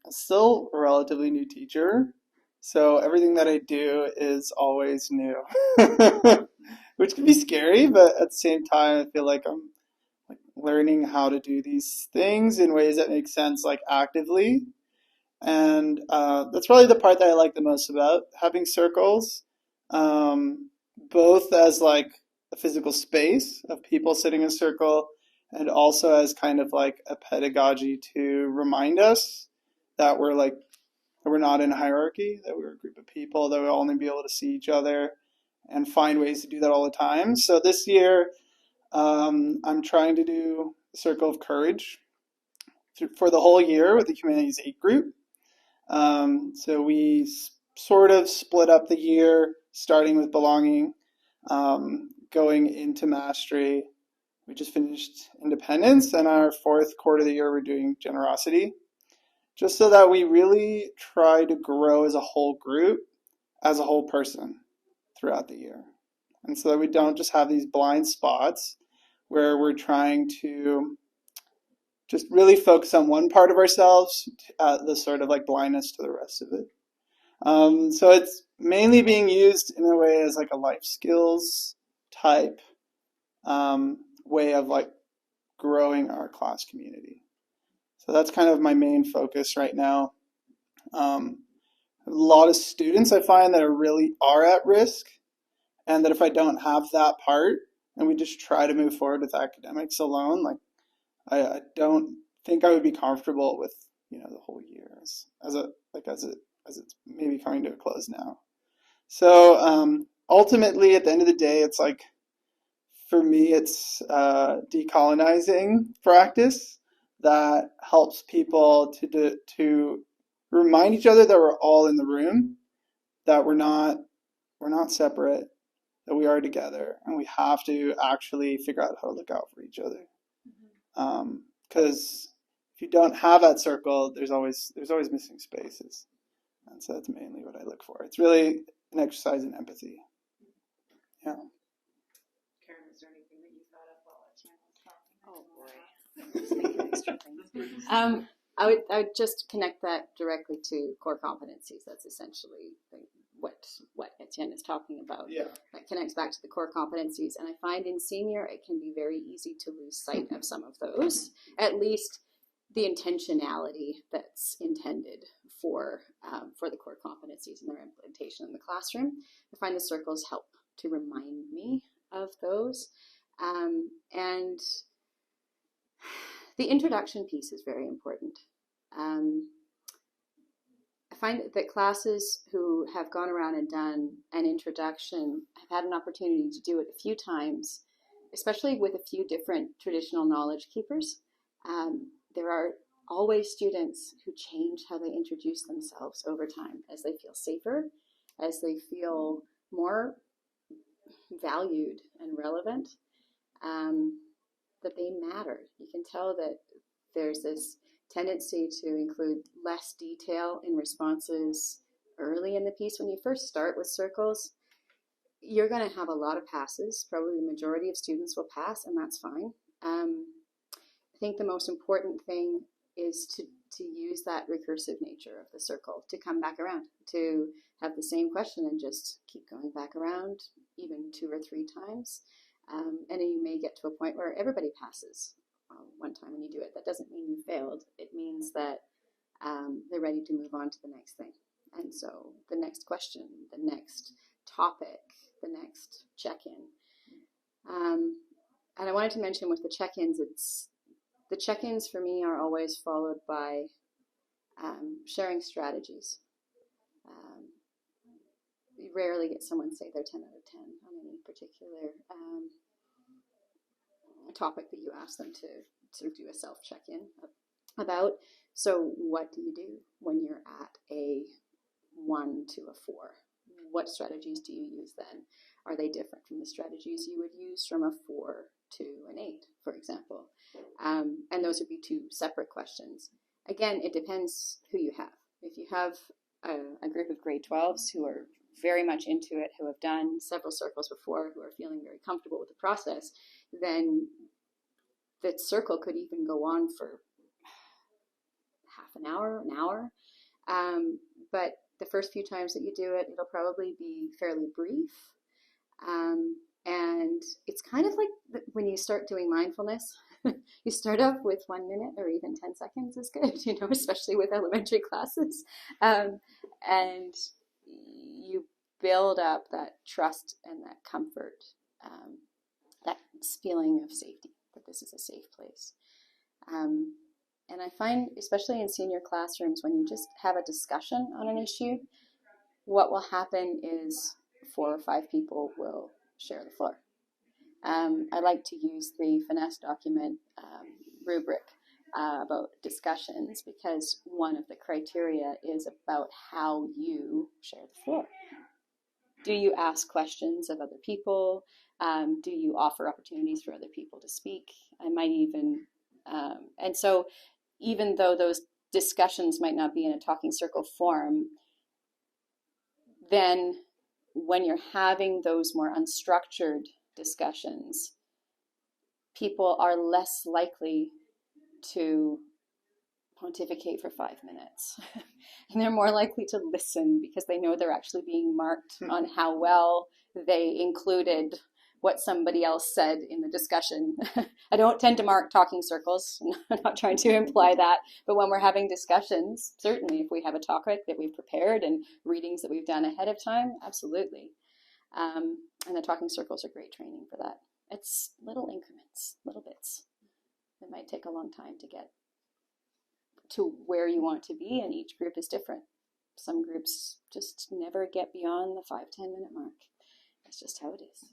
Still a relatively new teacher, so everything that I do is always new, which can be scary, but at the same time, I feel like I'm like learning how to do these things in ways that make sense, like actively. And that's probably the part that I like the most about having circles, both as like a physical space of people sitting in a circle, and also as kind of like a pedagogy to remind us that we're not in a hierarchy, that we're a group of people, that we'll only be able to see each other and find ways to do that all the time. So this year, I'm trying to do the Circle of Courage for the whole year with the Humanities 8 group. So we sort of split up the year, starting with belonging, going into mastery. We just finished independence, and our fourth quarter of the year, we're doing generosity, just so that we really try to grow as a whole group, as a whole person throughout the year. And so that we don't just have these blind spots where we're trying to just really focus on one part of ourselves, the sort of like blindness to the rest of it. So it's mainly being used in a way as like a life skills type way of like growing our class community. So that's kind of my main focus right now. A lot of students I find that really are at risk, and that if I don't have that part and we just try to move forward with academics alone, like I don't think I would be comfortable with the whole year as it's maybe coming to a close now. So ultimately, at the end of the day, it's like for me, it's decolonizing practice that helps people to remind each other that we're all in the room, that we're not separate, that we are together, and we have to actually figure out how to look out for each other. Because if you don't have that circle, there's always missing spaces, and so that's mainly what I look for. It's really an exercise in empathy. Yeah. Karen, is there anything that you thought of while Jen was talking? Oh boy, I'm just thinking extra things. I would just connect that directly to core competencies. That's essentially what Etienne is talking about. Yeah. That connects back to the core competencies, and I find in senior it can be very easy to lose sight of some of those. At least the intentionality that's intended for the core competencies and their implementation in the classroom. I find the circles help to remind me of those, and the introduction piece is very important. I find that classes who have gone around and done an introduction have had an opportunity to do it a few times, especially with a few different traditional knowledge keepers. There are always students who change how they introduce themselves over time as they feel safer, as they feel more valued and relevant, that they matter. You can tell that there's this tendency to include less detail in responses early in the piece. When you first start with circles, you're going to have a lot of passes. Probably the majority of students will pass, and that's fine. I think the most important thing is to use that recursive nature of the circle, to come back around, to have the same question and just keep going back around, even 2 or 3 times. And then you may get to a point where everybody passes one time when you do it. That doesn't mean you failed. It means that they're ready to move on to the next thing. And so the next question, the next topic, the next check-in. And I wanted to mention with the check-ins, the check-ins for me are always followed by sharing strategies. You rarely get someone say they're 10 out of 10 on any particular topic that you ask them to sort of do a self check-in about. So what do you do when you're at a 1 to a 4? What strategies do you use then? Are they different from the strategies you would use from a 4 to an 8, for example? And those would be 2 separate questions. Again, it depends who you have. If you have a group of grade 12s who are very much into it, who have done several circles before, who are feeling very comfortable with the process, then the circle could even go on for an hour. But the first few times that you do it, it'll probably be fairly brief. And it's kind of like when you start doing mindfulness, you start off with 1 minute or even 10 seconds is good, especially with elementary classes. And you build up that trust and that comfort, that feeling of safety, that this is a safe place. And I find, especially in senior classrooms, when you just have a discussion on an issue, what will happen is 4 or 5 people will share the floor. I like to use the finesse document rubric about discussions, because one of the criteria is about how you share the floor. Do you ask questions of other people? Do you offer opportunities for other people to speak? I might even, and so even though those discussions might not be in a talking circle form, then when you're having those more unstructured discussions, people are less likely to pontificate for 5 minutes. And they're more likely to listen because they know they're actually being marked on how well they included what somebody else said in the discussion. I don't tend to mark talking circles. I'm not trying to imply that. But when we're having discussions, certainly if we have a topic that we've prepared and readings that we've done ahead of time, absolutely. And the talking circles are great training for that. It's little increments, little bits. It might take a long time to get to where you want to be, and each group is different. Some groups just never get beyond the 5-10 minute mark. That's just how it is.